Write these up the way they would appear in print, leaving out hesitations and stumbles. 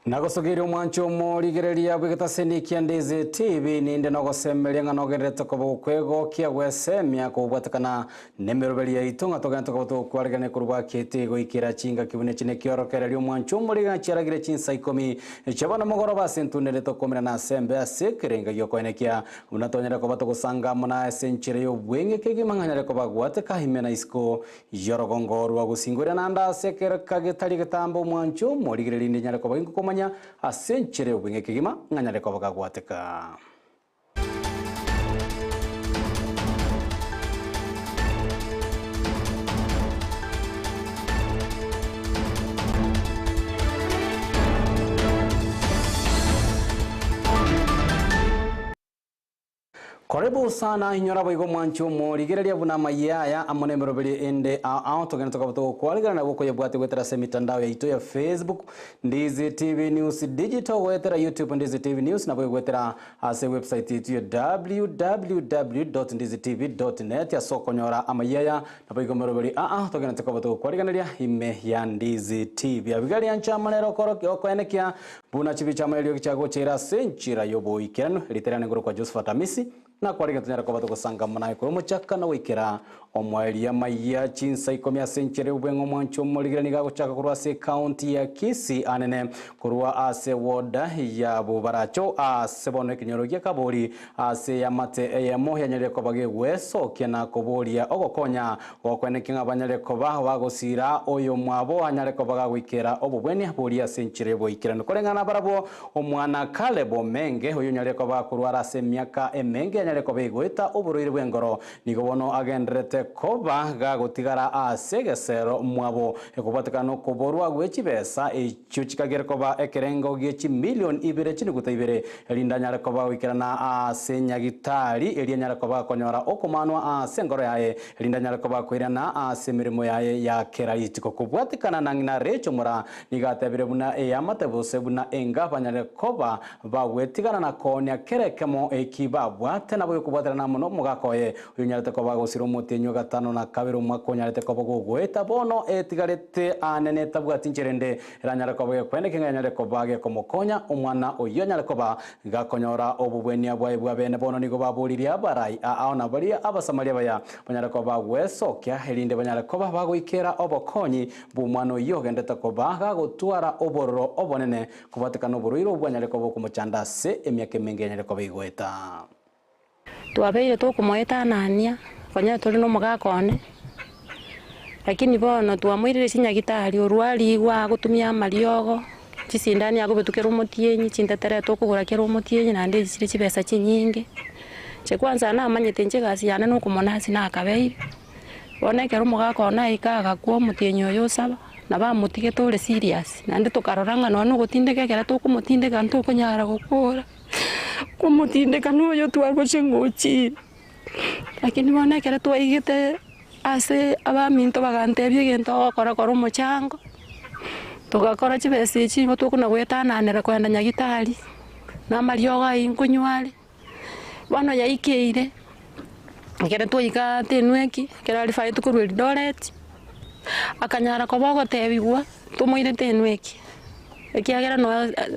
Nagosogiri omwancho morigereria bwegetasendi kia Ndizi TV ninde nogosemeria nganogerete kobo kwego kia gwesemia kubwatakana nemeroberi ya itunga togento kobo kwarigane kurwa kete goikira chinga kibune chine kiorokereria omwancho moriga chiaragire Chinsa Ikomi chabana mogoroba sentunere tokomera na sembe asekerenga yokoenekia unatonyera koba togosanga mona senchire yo bwenge kegimanganyare koba gwateka himena isko yorogongorwa gusingura nanda sekera kagetari getambo omwancho morigereria nyare koba komanya asenchere ubwenge kigima nganyare ko bagagwateka Karibu sana hinyora boigo mwancho morigereria buna Amayia amone merobeli ende togena tokabuto kwaligana na goko yebwate gwetera se mitandao ya ito ya Facebook Ndizi TV News Digital gwetera YouTube Ndizi TV News na boigo gwetera ase website itu ya www.ndizitv.net ya soko nyora Amayia na boigo merobeli togena tokabuto kwaligana ria ime ya Ndizi TV abigari ancha manero koroko enekia buna chibicha amayelio kichago chera senchira yobo ikirano literane ngoro kwa Josephat Amisi na kwariga tunyara ko batoko sanga manaye ko muchaka na wikira omweli ya Amayia Chinsa Ikomi asenchere ubwengo mwancho moligira gago chaka kurwa se county ya Kisii anene kurwa ase woda ya bubaracho ase bono kinyorogia kabori ase ya mate ya moya nyere ko bage weso kena koboria ogokonya okwene kinga banyare ko bagosira oyo mwabo anyare ko baga wikira obubweni abori asenchere boikira no korengana barabo omwana Kalebo Menge oyo nyare ko bakurwa ase miaka emenge nyare ko begweta oburoire bwengoro nigo bono agendrete koba gagotigara asegesero mwabo ekobatekano koborwa gwechibesa echo chikagere koba ekerengo gechi million ibere chini gutaibere elinda nyare koba wikirana asenyagitari elia nyare koba konyora okomanwa asengoro yae elinda nyare koba kwirana asemirimo yae ya keraitiko kubwatikana nangina recho mura nigatebire buna yamatebose buna enga banyare koba bagwetigana na konya kerekemo ekiba bwate nabo kubwatira na muno mugakoye unyarete koba gosiro mutenyo gatano na kabiro mwako nyarete koba gogweta bono etigarete anene tabwati ncherende iranyare koba kwende kinganyare koba ge komokonya umwana oyo nyare koba gakonyora obubweni abwaye bwabene bono nigo baburiria barai aona bari abasamaria baya banyare koba gwesokya elinde banyare koba bagoikera obokonyi bumwana oyo gendete koba gagotwara obororo obonene kubatikana oburuiro bwanyare koba kumuchanda se emyake menge nyare koba igweta tuwabeire tukumweta nania konya tuli no mugakone lakini bono tuamwirire sinyagitari urwari wa gutumia mariogo cisindani agubetukera umutienyi cintetere tukugura kera umutienyi na ndi ciri cibesa cinyingi ce kwanza na amanyete njegasi yana no kumona sina akabeire bona kera mugakona ikaga kwa mutienyi oyo saba na ba mutige tole serious na ndi tukaroranga no gutindeka kera tukumutindeka ntukunyara gukura kumutindeka nuyo twarwo cinguchi lakini bona kera twaigite ase abaminto bagantebye gento okora kora umuchango tugakora cibesi cibo tukuna gwetananira kwenda nyagitari na marioga inkunywari bano yaikeire kera twaika tenweki kera ali fai tukurwe doret akanyara kobogo tebigwa tumuire tenweki ekiagera no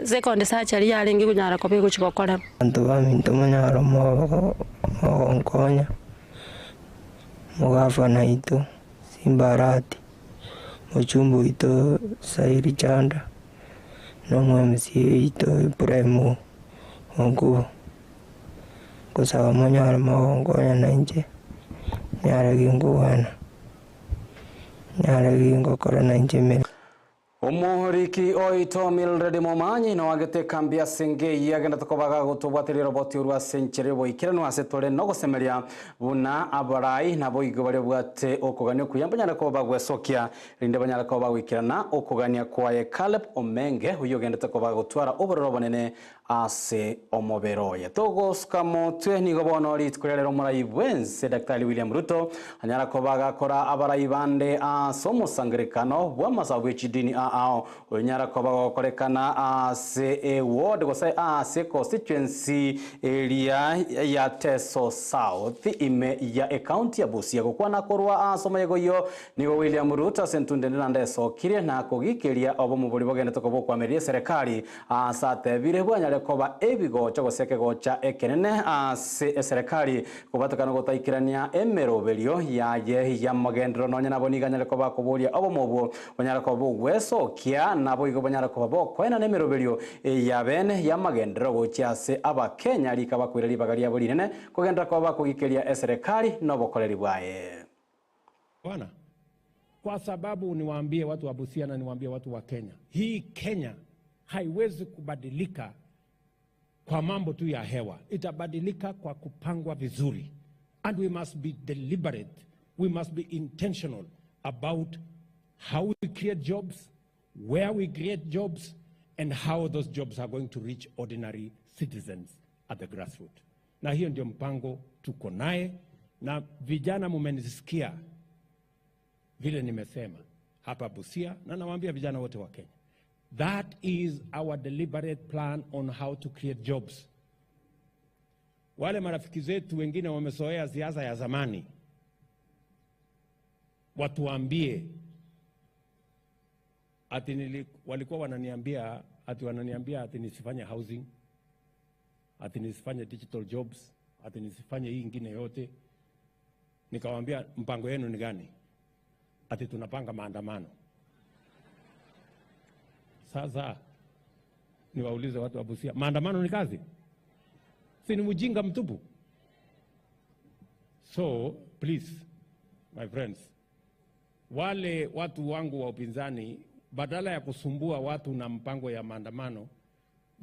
second surgery yarengi kunyara kobe guchikokora antu baminto manyara mo onkonya mugafana ito simbarati mochumbu ito sairi chanda no mwemsi ito premo onku kusaba manyara mo onkonya nanje nyara ginguwana nyara gingokora nanje me Omuhoriki oito milredi momanyi no agete kambia senge yagenda tokobaga gutubwatirira roboti urwa senchere boikirano asetore no gosemeria buna abarai na boigo bare bwate okugania kuyambanya ko bagwesokia rinde banyara ko bagwikirana okugania kwaye Kalebo Menge uyo genda tokobaga gutwara obororo bonene ase omoberoye togosuka motwe nigo bono ritkurerero murai bwense Dr. William Ruto anyara kobaga kora abarai bande ase omusangerekano bw'amasabu echidini ao onyara kobaga korekana ase ward gose ase constituency area ya Teso South ime ya county ya Busia gukwana korwa ase omayego yo nigo William Ruto sentunde ndandeso kire na kugikeria obo mubuli bogende tokobo kwameria serikali asate bire bwanyare koba ebigo cyo goseke gocha ekenene ase serikali kubatakana gotaikirania emeroberio yaye ya magendro nonya naboniganyare koba kubulia obo mubo banyare kobo gweso kia nabo igo banyare koba bokwena nemeroberio ya bene ya magendro gochase abakenya likaba kwireri bagaria bulinene kugenda koba kugikeria serikali no bokoreri bwaye bwana. Kwa sababu niwaambie watu wa Busia na niwaambie watu wa Kenya, hii Kenya haiwezi kubadilika kwa mambo tu ya hewa. Itabadilika kwa kupangwa vizuri. And we must be deliberate. We must be intentional about how we create jobs, where we create jobs, and how those jobs are going to reach ordinary citizens at the grassroots. Na hiyo ndio mpango tuko naye, na vijana mumenisikia vile nimesema hapa Busia na nawaambia vijana wote wa Kenya. That is our deliberate plan on how to create jobs. Wale marafiki zetu wengine wamesoea siasa ya zamani, watuambie ati walikuwa wananiambia ati nisifanye housing, ati nisifanye digital jobs, ati nisifanye hii ingine yote. Nikawaambia mpango yenu ni gani? Ati tunapanga maandamano. Sasa niwaulize watu wa Busia, maandamano ni kazi? Si ni ujinga mtupu? So please my friends, wale watu wangu wa upinzani, badala ya kusumbua watu na mpango ya maandamano,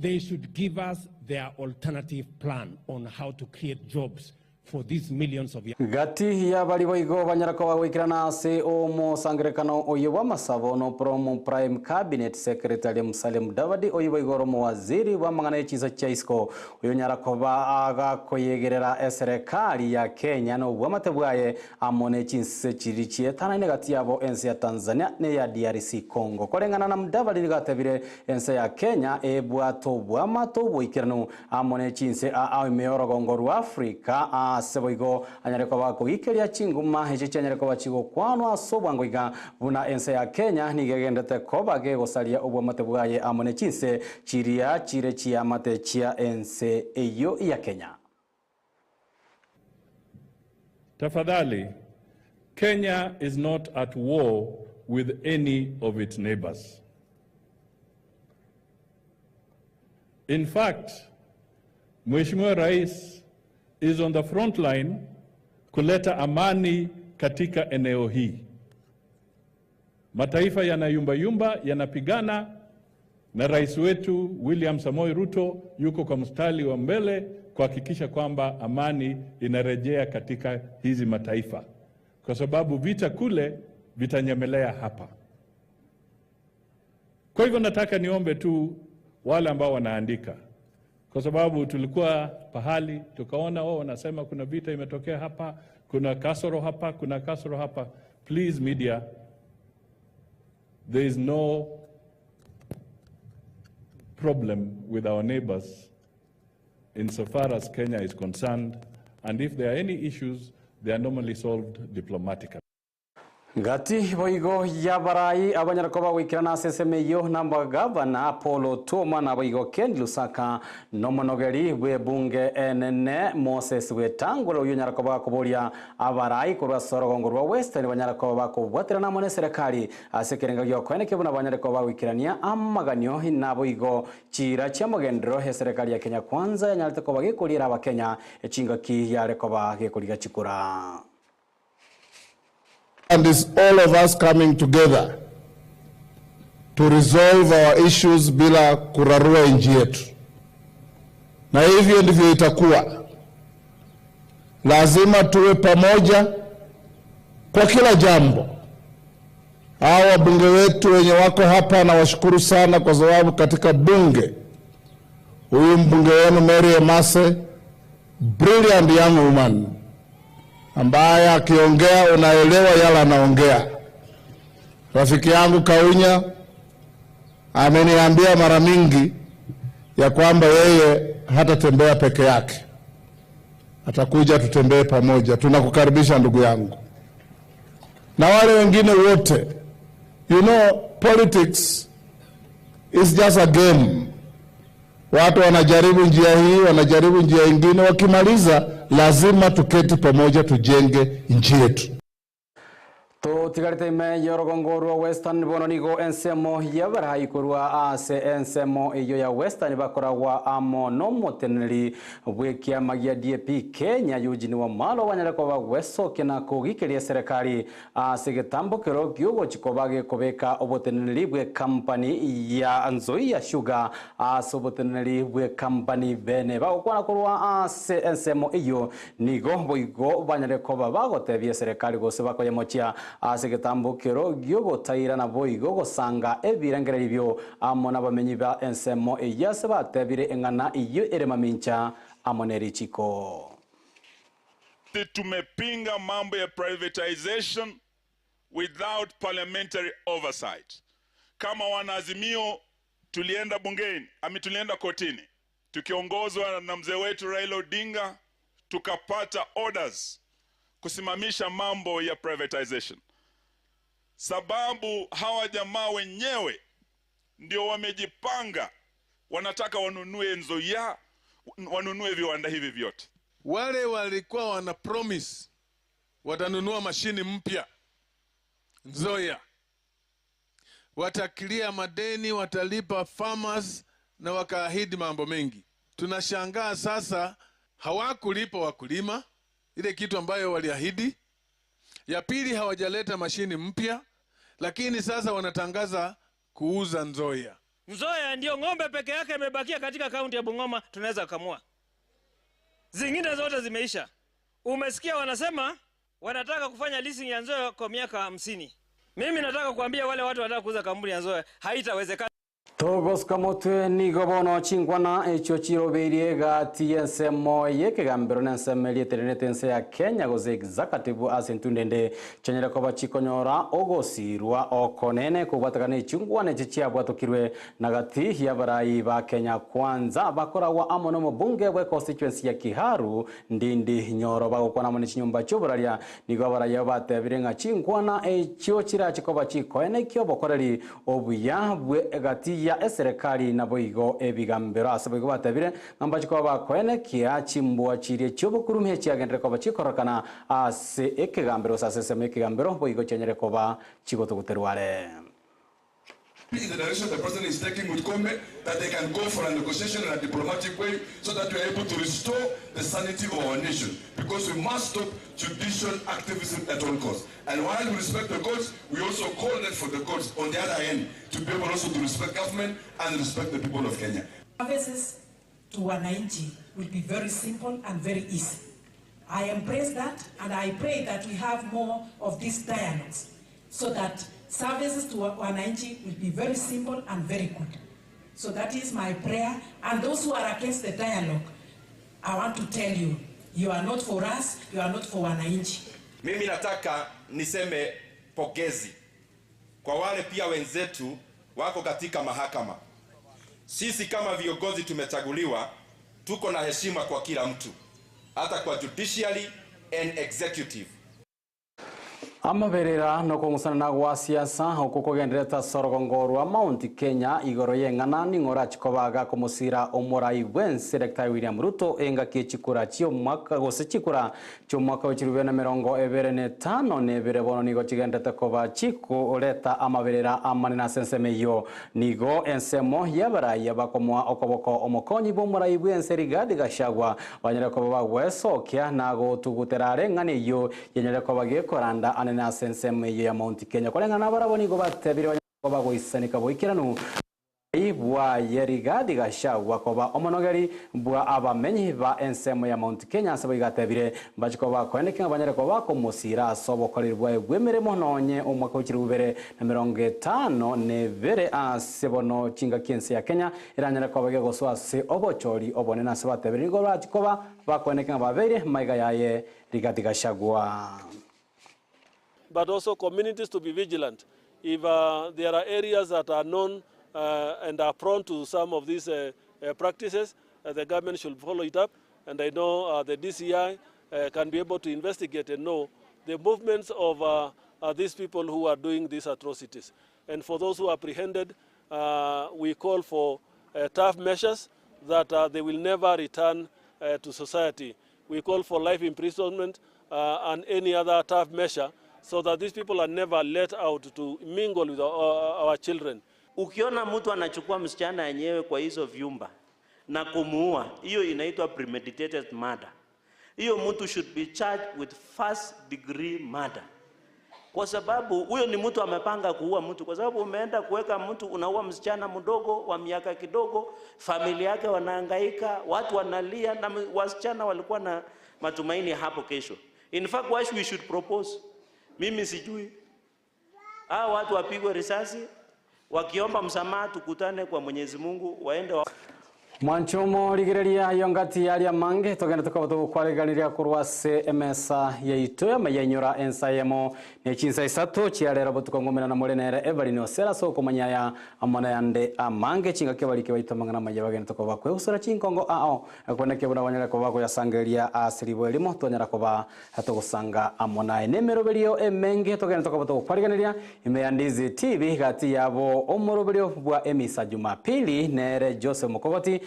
they should give us their alternative plan on how to create jobs for these millions of young. Gati ya bali boigo banyarako bagwikirana ase omo sangerekano oyo wa masabo no promo prime cabinet secretary Musalem Davadi oyo boigo romo waziri wa mangana Chinsa chaisko oyo nyarako baga koyegerera serikali ya Kenya no bwa matebwaye amone Chinsa chirichie tana negati yabo ense ya Tanzania ne ya DRC Congo korengana na Mdavadi nigatebire ense ya Kenya ebwato bwa mato boikirano amone Chinsa a meoro gongoru Afrika seboigo anyareko bako ikeria chinguma heche chanyareko bachigo kwano asobwango iga buna ense ya Kenya nigegendete kobage gosalia obwo matebwaye amone Chinsa chiria chire chia mate chia ense eyo ya Kenya. Tafadhali, Kenya is not at war with any of its neighbors. In fact, Mheshimiwa Rais is on the front line kuleta amani katika eneo hii. Mataifa yanayumba yanapigana na rais wetu William Samoei Ruto yuko kwa mstari wa mbele kuhakikisha kwamba amani inarejea katika hizi mataifa. Kwa sababu vita kule vitanyemelea hapa. Kwa hivyo nataka niombe tu wale ambao wanaandika, kwa sababu tulikuwa pahali tukaona wao wanasema kuna vita imetokea hapa, kuna kasoro hapa, kuna kasoro hapa. Please media, there is no problem with our neighbors insofar as Kenya is concerned, and if there are any issues, they are normally solved diplomatically. Gati boigo ya barai abanyarako wikirana sesemeyo namba gavana Apollo Toma na boigo Ken Lusaka nomonogeri we bunge enene Moses Wetangula uyo nyarako bakoboria abarai kurwa sorogongo rwa Western banyarako bakobwatira na mone serikali asekerenga yo kweneke buna banyarako wikirania amaganyo na boigo chira chamogendro he serikali ya Kenya kwanza yanyalite ko bagikulira abakenya echinga ki yareko bagikuriga chikura. And it's all of us coming together to resolve our issues bila kurarua nchi yetu. Na hivyo ndivyo itakuwa. Lazima tuwe pamoja kwa kila jambo. Hawa wabunge wetu wenye wako hapa na washukuru sana kwa sababu katika bunge huyu mbunge wenu Mary Emase, brilliant young woman, ambaye akiongea unaelewa yala anaongea. Rafiki yangu Kaunya ameniambia mara mingi ya kwamba yeye hatatembea peke yake, atakuja tutembee pamoja. Tunakukaribisha ndugu yangu, na wale wengine wote. You know, politics is just a game. Watu wanajaribu njia hii, wanajaribu njia ingine, wakimaliza lazima tuketi pamoja tujenge nchi yetu. Tigarite ime yorogongorwa Western bono nigo ensemo yabara ikorwa ase ensemo iyo ya Western bakoragwa amo no moteneri bwekia magia DP Kenya yujini wa malo wanyareko ba weso kena kugikeria serikali ase getambo kero gyogo chikobage kobeka oboteneri bwe company ya Nzoia Sugar ase oboteneri bwe company bene bagokwana korwa ase ensemo iyo nigo boigo banyareko bagotebye serikali gose bakoye mochia ase getambo kero gyogo taira na boigo gosanga ebirangere ibyo amona bamenyi ba ensemo eyase batebire engana iyo erema mincha amoneri chiko. Tumepinga mambo ya privatization without parliamentary oversight. Kama wanaazimio tulienda bungeni, tulienda kotini tukiongozwa na mzee wetu Raila Odinga, tukapata orders kusimamisha mambo ya privatization. Sababu hawa jamaa wenyewe ndio wamejipanga, wanataka wanunue Nzoia, wanunue viwanda hivi vyote. Wale walikuwa wana promise watanunua mashini mpya Nzoia, watakilia madeni, watalipa farmers, na wakaahidi mambo mengi. Tunashangaa sasa hawakulipa wakulima ile kitu ambayo waliahidi. Ya pili, hawajaleta mashini mpya, lakini sasa wanatangaza kuuza Nzoia. Nzoia ndio ng'ombe peke yake imebakia katika kaunti ya Bungoma tunaweza kamua. Zingine zote zimeisha. Umesikia wanasema wanataka kufanya leasing ya Nzoia kwa miaka 50. Mimi nataka kuambia wale watu wanataka kuuza kampuni ya Nzoia haitawezekana. Togos kamotwe nigo bono chingwana echo chiroberie gati ensemo yekegambero nensemelie terenetense ya Kenya goze executive asentundende chenyera ko bachikonyora ogosirwa okonene kubatakane chungwane chichiabwatokirwe nagati ya barai ba Kenya kwanza bakorawa amono mubunge bwe constituency ya Kiharu ndindi nyoro bagokwana mu chinyumba cyoburaria nigo baraya batebirenga chingwana echo chira chikoba chikoene kyo bokoreri obuya bwe gati ya serikali na boigo ebigambero asabwe batabire ngamba chiko bakwene kia chimbwa chire chobukuru mechi agendere ko bachikorokana ase ekegambero saseseme ekegambero boigo chenyere ko ba chigoto guterware. In the direction the president is taking with Ikomi, that they can go for a negotiation in a diplomatic way so that we are able to restore the sanity of our nation, because we must stop judicial activism at all costs. And while we respect the courts, we also call that for the courts on the other end to be able also to respect government and respect the people of Kenya. Services to wananchi will be very simple and very easy. I embrace that, and I pray that we have more of these dialogues so that services to wananchi will be very simple and very good. So that is my prayer. And those who are against the dialogue, I want to tell you, you are not for us, you are not for wananchi. Mimi nataka niseme pongezi kwa wale pia wenzetu wako katika mahakama. Sisi kama viongozi tumechaguliwa, tuko na heshima kwa kila mtu, hata kwa judiciary and executive. Amaberera no kongusana na gwa siasa okuko gendereta sorogongorwa Mount Kenya igoro yengana ningora chikobaga kumusira omorai wen Selector William Ruto enga kichikura chio mwaka gose chikura chio mwaka wechirubena merongo eberenetano nebere bono nigo chigendeta koba chiku oleta amaberera amanina sensemeyo nigo ensemo yabara yabakomwa okoboko omokonyi bomorai wen Serigadi Gashagwa banyere koba weso kya nago tuguterare ngane yo yenyere koba gekoranda na senseme ya Mount Kenya kolengana baraboni go batebire bago isanika boikiranu bwa Yerigadi Gachagua koba omonogeri bwa abamenyi ba ensemo ya Mount Kenya sabo igatebire bachikoba kweneke abanyere koba komusira sobo korirwa egwemeremo nonye omwaka w'ikirubere na 50 nevere asebono chinga kiense ya Kenya iranyere koba gegoswa se obochori obone na sabatebire ngo bachikoba bakweneke ababere maiga yaye Rigadi Gachagua. But also communities to be vigilant. If there are areas that are known and are prone to some of these practices, the government should follow it up. And I know the DCI can be able to investigate and know the movements of these people who are doing these atrocities. And for those who are apprehended, we call for tough measures that they will never return to society. We call for life imprisonment and any other tough measure so that these people are never let out to mingle with our children. Ukiona mtu anachukua msichana yenyewe kwa hizo vyumba na kumuua, hiyo inaitwa premeditated murder. Hiyo mtu should be charged with first degree murder. Kwa sababu huyo ni mtu amepanga kuua mtu, kwa sababu umeenda kuweka mtu unaua msichana mdogo wa miaka kidogo, familia yake wanahangaika, watu wanalia na wasichana walikuwa na matumaini hapo kesho. In fact, what we should propose, mimi sijui, watu wapigwe risasi, wakiomba msamaha tukutane kwa Mwenyezi Mungu waende Mwanchomo ligireria yongati ya mange togenda tukaba kwariganirya kurwase emesa yaito amayenyura ensayemo ne Chinsa isato chiarera butukongomera na morenere Evelyn Osera so komanyaya amana yande amange chinga kebali kebaito mangana majabagenda tukaba kwe usura chinkongo akoneke buna banyara ko bako yasangeria asiribo elimo tonyara koba hatogusanga amona enemeroberio emenge togenda tukaba kwariganirya imeyandizi TV gati yabo omoroberio bwa emisa Jumapili nere Josephat Mokogoti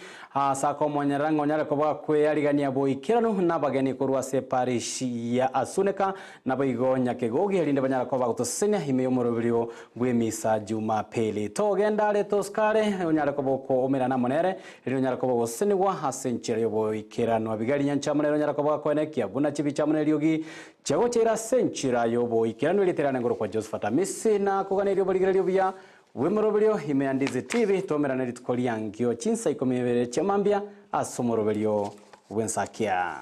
sako monyarango nyare koba kwe arigania boikirano na bageni kurwase parish ya Asuneka na boigo nyakegogi elinde banyara koba gutosenya ime omorobirio gwemisa Jumapili togenda le toskare onyare koba ko omera na monere eli onyare koba gosenigwa hasenchire boikirano abigari nyanchamonero nyare koba kwenekia buna chibicha moneriogi chago chera senchira yo boikirano literana ngoro kwa Josephat Amisi na kuganirio boligerio bya Wimoroberio imeyandizi TV tomera neri tukoliangio Chinsa Ikomi chamambia asomoroberio wensakia.